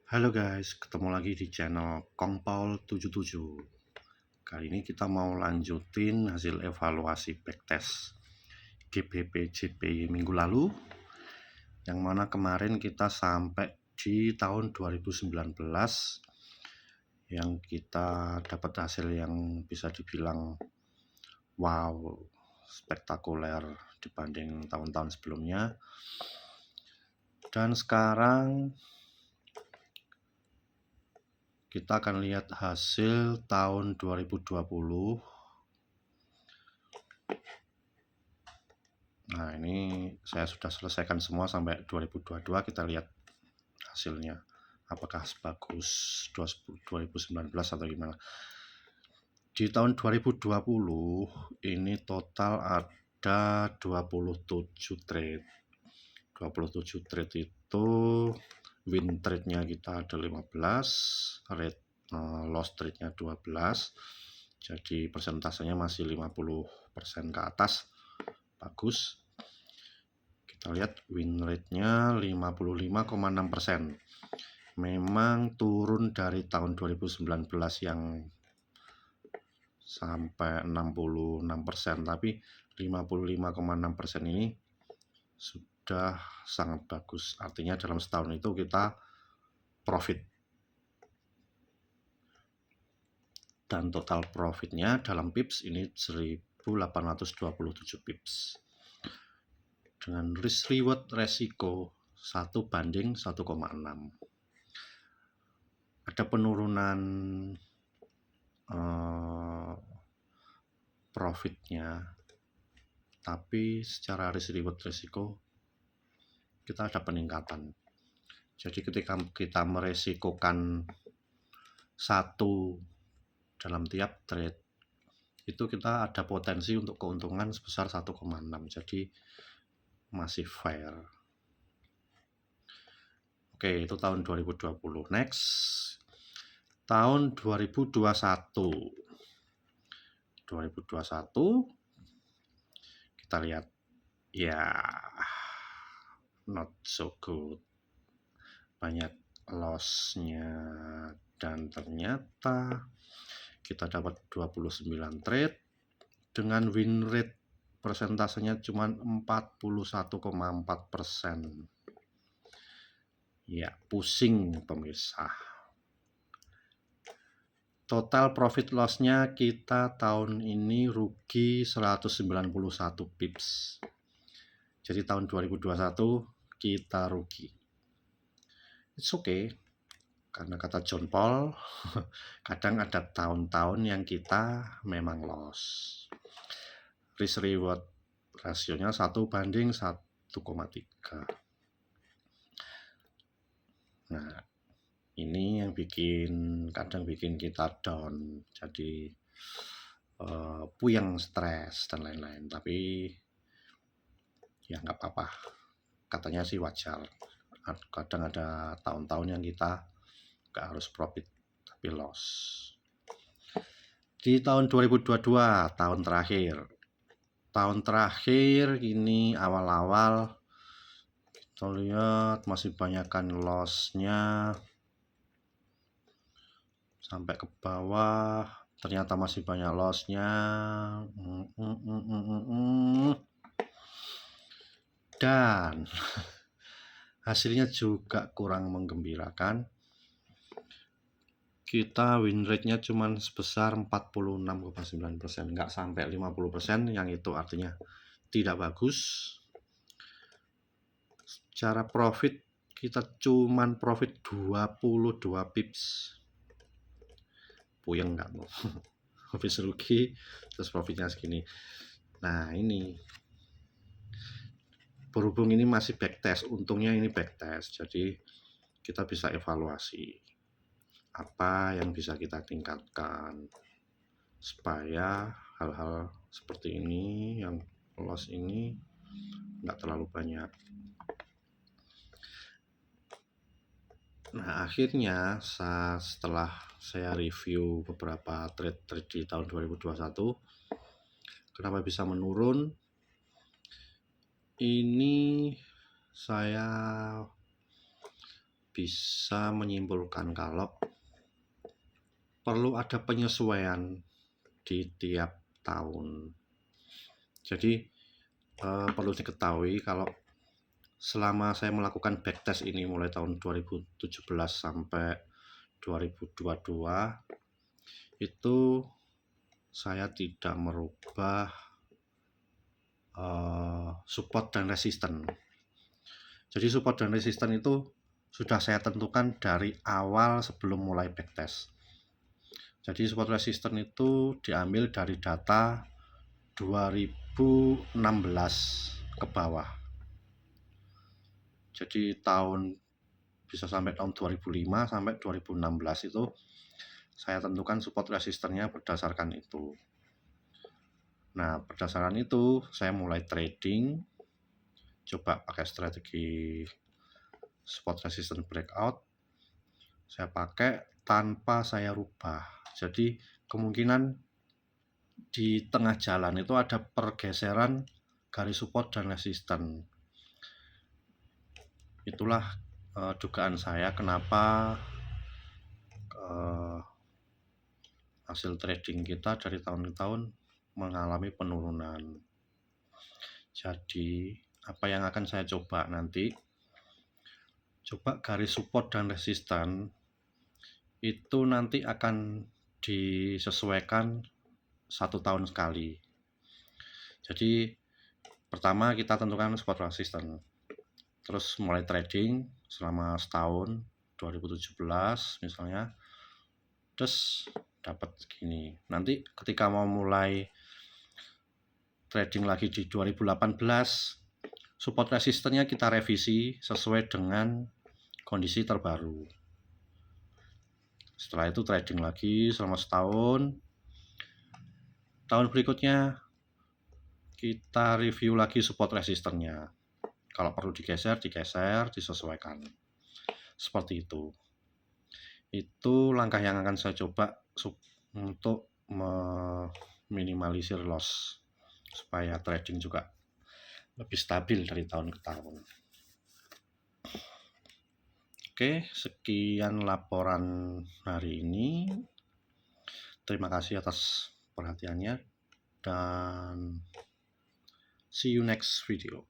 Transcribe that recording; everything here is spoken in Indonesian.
Halo guys, ketemu lagi di channel Kongpaul77. Kali ini kita mau lanjutin hasil evaluasi backtest GBP JPY minggu lalu, yang mana kemarin kita sampai di tahun 2019 yang kita dapat hasil yang bisa dibilang wow, spektakuler dibanding tahun-tahun sebelumnya. Dan sekarang kita akan lihat hasil tahun 2020. Nah, ini saya sudah selesaikan semua sampai 2022. Kita lihat hasilnya. Apakah sebagus 2019 atau gimana. Di tahun 2020 ini total ada 27 trade. 27 trade itu win trade-nya kita ada 15, loss trade-nya 12. Jadi persentasenya masih 50% ke atas. Bagus. Kita lihat win rate-nya 55,6%. Memang turun dari tahun 2019 yang sampai 66%, tapi 55,6% ini sudah sangat bagus. Artinya dalam setahun itu kita profit. Dan total profitnya dalam pips ini 1827 pips. Dengan risk reward resiko 1:1,6. Ada penurunan profitnya, tapi secara risk reward resiko kita ada peningkatan. Jadi ketika kita meresikokan satu dalam tiap trade, itu kita ada potensi untuk keuntungan sebesar 1,6. Jadi masih fair. Oke, itu tahun 2020. Next, tahun 2021. 2021 kita lihat, ya not so good, banyak loss-nya, dan ternyata kita dapat 29 trade dengan win rate persentasenya cuma 41,4%. Ya, pusing pemirsa. Total profit loss-nya kita tahun ini rugi 191 pips. Jadi tahun 2021 kita rugi. It's okay. Karena kata John Paul, kadang ada tahun-tahun yang kita memang loss. Risk reward rasionya 1:1,3. Nah, ini yang kadang bikin kita down, jadi puyeng, stres dan lain-lain. Tapi ya nggak apa-apa, katanya sih wajar. Kadang ada tahun-tahun yang kita nggak harus profit tapi loss. Di tahun 2022, tahun terakhir ini awal-awal kita lihat masih banyakkan loss-nya sampai ke bawah. Ternyata masih banyak loss-nya. Dan hasilnya juga kurang menggembirakan. Kita win rate-nya cuma sebesar 46,9%, nggak sampai 50%, yang itu artinya tidak bagus. Secara profit kita cuman profit 22 pips. Puyeng nggak mau? Habis rugi terus profitnya segini. Nah, ini berhubung ini masih backtest, untungnya ini backtest, jadi kita bisa evaluasi apa yang bisa kita tingkatkan supaya hal-hal seperti ini yang loss ini nggak terlalu banyak. Nah, akhirnya setelah saya review beberapa trade di tahun 2021, kenapa bisa menurun? Ini saya bisa menyimpulkan kalau perlu ada penyesuaian di tiap tahun. Jadi perlu diketahui kalau selama saya melakukan backtest ini mulai tahun 2017 sampai 2022 itu saya tidak merubah support dan resisten. Jadi support dan resisten itu sudah saya tentukan dari awal sebelum mulai backtest. Jadi support resisten itu diambil dari data 2016 ke bawah. Jadi bisa sampai tahun 2005 sampai 2016 itu saya tentukan support resistennya berdasarkan itu. Nah, berdasarkan itu saya mulai trading, coba pakai strategi support resistance breakout. Saya pakai tanpa saya rubah. Jadi kemungkinan di tengah jalan itu ada pergeseran garis support dan resisten. Itulah dugaan saya kenapa hasil trading kita dari tahun ke tahun mengalami penurunan. Jadi apa yang akan saya coba nanti, coba garis support dan resisten itu nanti akan disesuaikan 1 tahun sekali. Jadi pertama kita tentukan support resisten, terus mulai trading selama setahun 2017 misalnya, terus dapat segini. Nanti ketika mau mulai trading lagi di 2018, support resistennya kita revisi sesuai dengan kondisi terbaru. Setelah itu trading lagi selama setahun. Tahun berikutnya kita review lagi support resistennya. Kalau perlu digeser, disesuaikan. Seperti itu. Itu langkah yang akan saya coba untuk meminimalisir loss supaya trading juga lebih stabil dari tahun ke tahun. Oke, sekian laporan hari ini. Terima kasih atas perhatiannya dan see you next video.